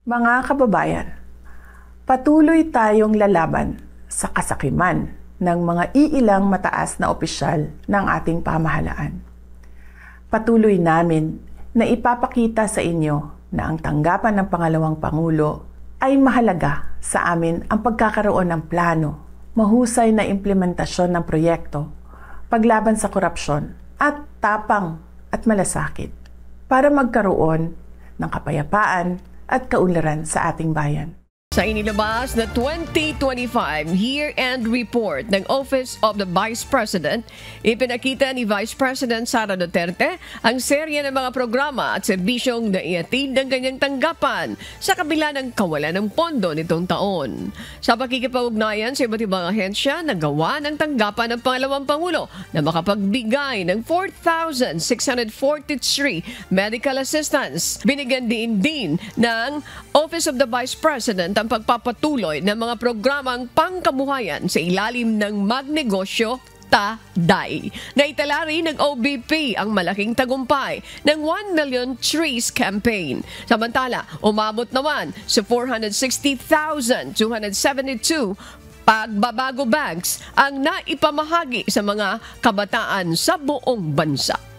Mga kababayan, patuloy tayong lalaban sa kasakiman ng mga iilang mataas na opisyal ng ating pamahalaan. Patuloy namin na ipapakita sa inyo na ang tanggapan ng pangalawang Pangulo ay mahalaga sa amin ang pagkakaroon ng plano, mahusay na implementasyon ng proyekto, paglaban sa korupsyon at tapang at malasakit para magkaroon ng kapayapaan at kaunlaran sa ating bayan. Sa inilabas na 2025 Year-End Report ng Office of the Vice President, ipinakita ni Vice President Sara Duterte ang serye ng mga programa at serbisyong naihatid ng kanyang tanggapan sa kabila ng kawalan ng pondo nitong taon. Sa pakikipag-ugnayan sa iba't ibang ahensya, nagawa ng tanggapan ng pangalawang Pangulo na makapagbigay ng 4,643 medical assistance. Binigyan din ng Office of the Vice President ang pagpapatuloy ng mga programang pangkabuhayan sa ilalim ng Magnegosyo Taday. Naitala rin ng OBP ang malaking tagumpay ng 1 Million Trees Campaign. Samantala, umabot naman sa 460,272 pagbabago bags ang naipamahagi sa mga kabataan sa buong bansa.